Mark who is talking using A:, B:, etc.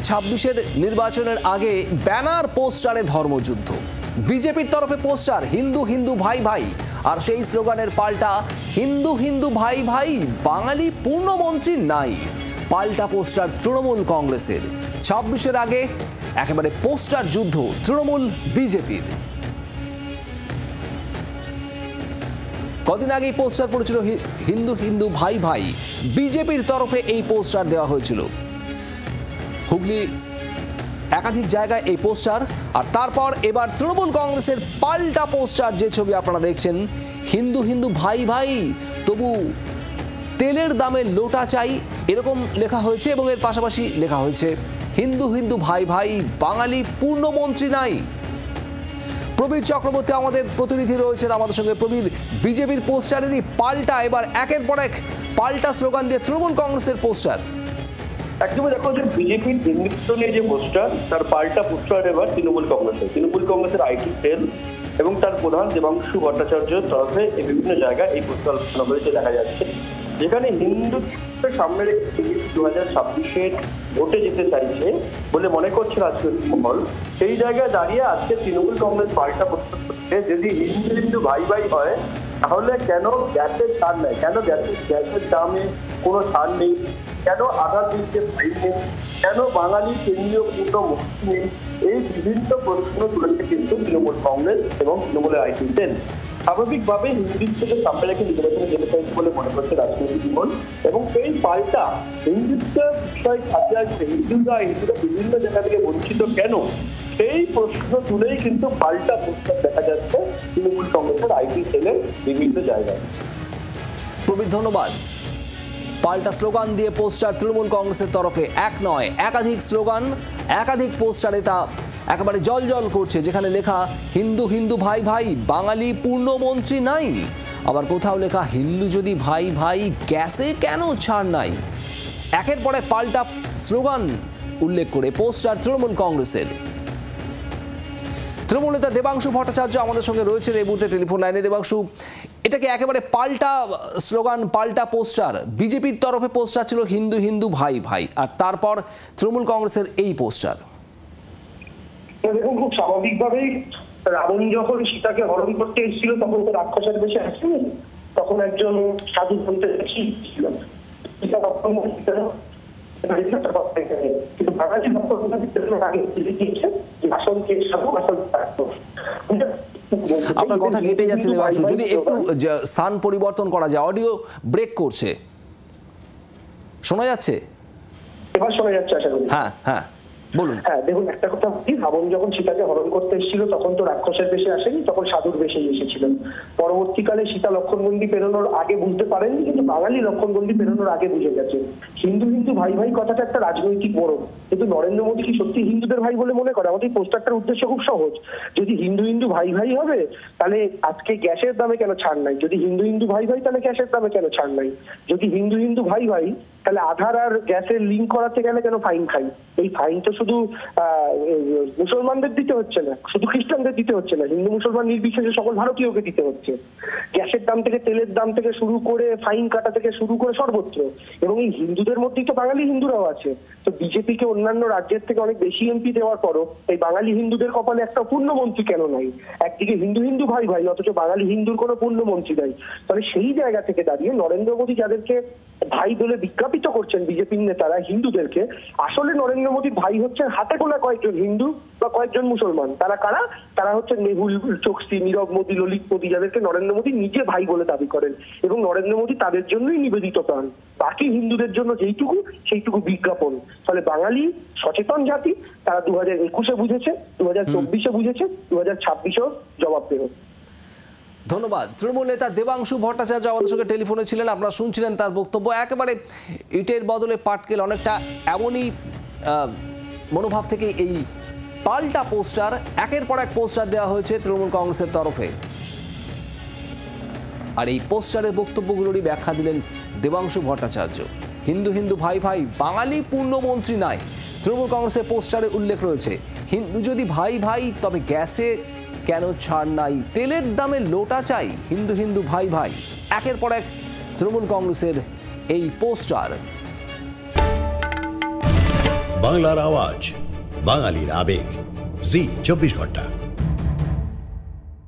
A: 26-এর নির্বাচনের আগে ব্যানার পোস্টারে ধর্মযুদ্ধ। বিজেপির তরফে পোস্টার হিন্দু হিন্দু ভাই ভাই, আর সেই স্লোগানের পাল্টা হিন্দু হিন্দু ভাই ভাই, বাঙালি পূর্ণমন্ত্রী নাই। পাল্টা পোস্টার তৃণমূল কংগ্রেসের। 26-এর আগে একেবারে পোস্টার যুদ্ধ তৃণমূল বিজেপির। কদিন আগেই পোস্টার পড়েছিল হিন্দু হিন্দু ভাই ভাই, বিজেপির তরফে এই পোস্টার দেওয়া হয়েছিল। হুগলি একাধিক জায়গায় এই পোস্টার, আর তারপর এবার তৃণমূল কংগ্রেসের পাল্টা পোস্টার, যে ছবি আপনারা দেখছেন, হিন্দু হিন্দু ভাই ভাই তবু তেলের দামে লোটা চাই, এরকম লেখা হয়েছে এবং এর পাশাপাশি লেখা হয়েছে হিন্দু হিন্দু ভাই ভাই, বাঙালি পূর্ণমন্ত্রী নাই। প্রবীর চক্রবর্তী আমাদের প্রতিনিধি রয়েছেন আমাদের সঙ্গে। প্রবীর, বিজেপির পোস্টারেরই পাল্টা, এবার একের পর এক পাল্টা স্লোগান দিয়ে তৃণমূল কংগ্রেসের পোস্টার।
B: একদমই দেখো যে বিজেপির নির্বাচনের যে পোস্টার, তার পাল্টা পোস্টার এবার তৃণমূল কংগ্রেসের আইটি সেল এবং তার প্রধান দেবাংশু ভট্টাচার্যের তরফে বিভিন্ন জায়গায় এই পোস্টার আলোচনা হয়েছে দেখা যাচ্ছে, যেখানে হিন্দুত্বের সামনে রেখে 2026-এর ভোটে যেতে চাইছে বলে মনে করছে রাজনৈতিক মহল। সেই জায়গায় দাঁড়িয়ে আজকে তৃণমূল কংগ্রেস পাল্টা পোস্টার করছে, যদি হিন্দু হিন্দু ভাই ভাই হয় তাহলে কেন গ্যাসের ছাড় নেই, কেন গ্যাসের দামে কোনো ছাড় নেই, কেন আধার দিচ্ছে ফাইল নেই, কেন বাঙালি কেন্দ্রীয় পূর্ণমন্ত্রী নেই, এই বিভিন্ন প্রশ্ন তুলেছে কিন্তু তৃণমূল কংগ্রেস এবং তৃণমূলের আইটি সেল। স্বাভাবিকভাবে হিন্দুত্বকে সামনে রেখে নির্বাচনে যেতে চাইছে বলে মনে করছে রাজনৈতিক মহল, এবং এই পাল্টা হিন্দুত্বের বিষয় কাছে আসবে, হিন্দুরা বিভিন্ন জায়গা থেকে বঞ্চিত কেন, সেই প্রশ্ন তুলেই কিন্তু পাল্টা পোস্টার দেখা যাচ্ছে তৃণমূল কংগ্রেসের আইটি সেলের বিভিন্ন জায়গায়।
A: প্রবীর, ধন্যবাদ। পাল্টা স্লোগান দিয়ে পোস্টার তৃণমূল কংগ্রেসের তরফে, এক নয় একাধিক স্লোগান, একাধিক পোস্টারে তা একেবারে জল জল করছে, যেখানে লেখা হিন্দু হিন্দু ভাই ভাই, বাঙালি পূর্ণমন্ত্রী নাই। আবার কোথাও লেখা হিন্দু যদি ভাই ভাই, গ্যাসে কেন ছাড় নাই। একের পর এক পাল্টা স্লোগান উল্লেখ করে পোস্টার তৃণমূল কংগ্রেসের। তৃণমূল নেতা দেবাংশু ভট্টাচার্য আমাদের সঙ্গে রয়েছে এই মুহূর্তে টেলিফোন লাইনে। দেবাংশু, এটাকে একেবারে পাল্টা স্লোগান, পাল্টা পোস্টার। বিজেপির তরফে পোস্টার ছিল হিন্দু হিন্দু ভাই ভাই, আর তারপর তৃণমূল কংগ্রেসের এই পোস্টার।
B: দেখুন, খুব স্বাভাবিকভাবেই রাবণ যখন সীতাকে হরণ করতে এসেছিল তখন তো রাক্ষসের বেশে আসেনি, তখন একজন সাধু বলতে এসেছিল। কিন্তু বাঙালি
A: আপনার কথা কেটে যাচ্ছে দেবাংশু, যদি একটু স্থান পরিবর্তন করা যায়, অডিও ব্রেক করছে। শোনা যাচ্ছে?
B: এবার শোনা যাচ্ছে আশা করি।
A: হ্যাঁ হ্যাঁ বলুন।
B: হ্যাঁ, দেখুন, একটা কথা বলি, রাবণ যখন সীতাকে হরণ করতে এসেছিল তখন তো রাক্ষসের বেশে আসেনি, তখন সাধুর বেশেই এসেছিলেন। পরবর্তীকালে সীতা লক্ষণবন্দি পেরোনোর আগে বুঝতে পারেননি, কিন্তু বাঙালি লক্ষণবন্দি পেরোনোর আগে বুঝে গেছে। হিন্দু হিন্দু ভাই ভাই কথাটা একটা রাজনৈতিক মরণ, কিন্তু নরেন্দ্র মোদী কি সত্যি হিন্দুদের ভাই বলে মনে করে? আমাদের পোস্টারটার উদ্দেশ্য খুব সহজ, যদি হিন্দু হিন্দু ভাই ভাই হবে তাহলে আজকে গ্যাসের দামে কেন ছাড় নাই, যদি হিন্দু হিন্দু ভাই ভাই তাহলে গ্যাসের দামে কেন ছাড় নাই, যদি হিন্দু হিন্দু ভাই ভাই তাহলে আধার আর গ্যাসের লিঙ্ক করাতে গেলে কেন ফাইন খাই। এই ফাইন তো শুধু মুসলমানদের দিতে হচ্ছে না, শুধু খ্রিস্টানদের দিতে হচ্ছে না, হিন্দু মুসলমান নির্বিশেষে সকল ভারতীয়কে দিতে হচ্ছে। গ্যাসের দাম থেকে তেলের দাম থেকে শুরু করে ফাইন কাটা থেকে শুরু করে সর্বত্র, এবং এই হিন্দুদের মধ্যেই তো বাঙালি হিন্দুরাও আছে। তো বিজেপিকে অন্যান্য রাজ্যের থেকে অনেক বেশি এমপি দেওয়ার পরও এই বাঙালি হিন্দুদের কপালে একটা পূর্ণমন্ত্রী কেন নাই? একদিকে হিন্দু হিন্দু ভাই ভাই, অথচ বাঙালি হিন্দুর কোনো পূর্ণমন্ত্রী নাই। তবে সেই জায়গা থেকে দাঁড়িয়ে নরেন্দ্র মোদী যাদেরকে ভাই বলে বিজ্ঞাপিত করছেন বিজেপির নেতারা হিন্দুদেরকে, আসলে নরেন্দ্র মোদীর ভাই হচ্ছেন হাতে গোনা কয়েকজন হিন্দু বা কয়েকজন মুসলমান। তারা কারা? তারা হচ্ছেন মেহুল চোকসি, নীরব মোদী, ললিত মোদী, যাদেরকে নরেন্দ্র মোদী নিজে ভাই বলে দাবি করেন, এবং নরেন্দ্র মোদী তাদের জন্যই নিবেদিত প্রাণ। বাকি হিন্দুদের জন্য যেইটুকু সেইটুকু বিজ্ঞাপন। ফলে বাঙালি সচেতন জাতি, তারা 2021-এ বুঝেছে, 2024-এ বুঝেছে, 2026-এও জবাব দেবে।
A: ধন্যবাদ। তৃণমূল নেতা দেবাংশু ভট্টাচার্য আমাদের সঙ্গে টেলিফোনে ছিলেন, আপনারা শুনছিলেন তার বক্তব্য। একেবারে ইটের বদলে পাটকেল, অনেকটা এমনই মনোভাব থেকে এই পাল্টা পোস্টার, একের পর এক পোস্টার দেওয়া হয়েছে তৃণমূল কংগ্রেসের তরফে। আর এই পোস্টারের বক্তব্যগুলোরই ব্যাখ্যা দিলেন দেবাংশু ভট্টাচার্য। হিন্দু হিন্দু ভাই ভাই, বাঙালি পূর্ণমন্ত্রী নাই। তৃণমূল কংগ্রেসের পোস্টারে উল্লেখ রয়েছে হিন্দু যদি ভাই ভাই, তবে গ্যাসে কেন ছাড় নাই, তেলের দামে লোটা চাই, হিন্দু হিন্দু ভাই ভাই। একের পর এক তৃণমূল কংগ্রেসের এই পোস্টার।
C: বাংলার আওয়াজ, বাঙালির আবেগ, জি 24 ঘন্টা।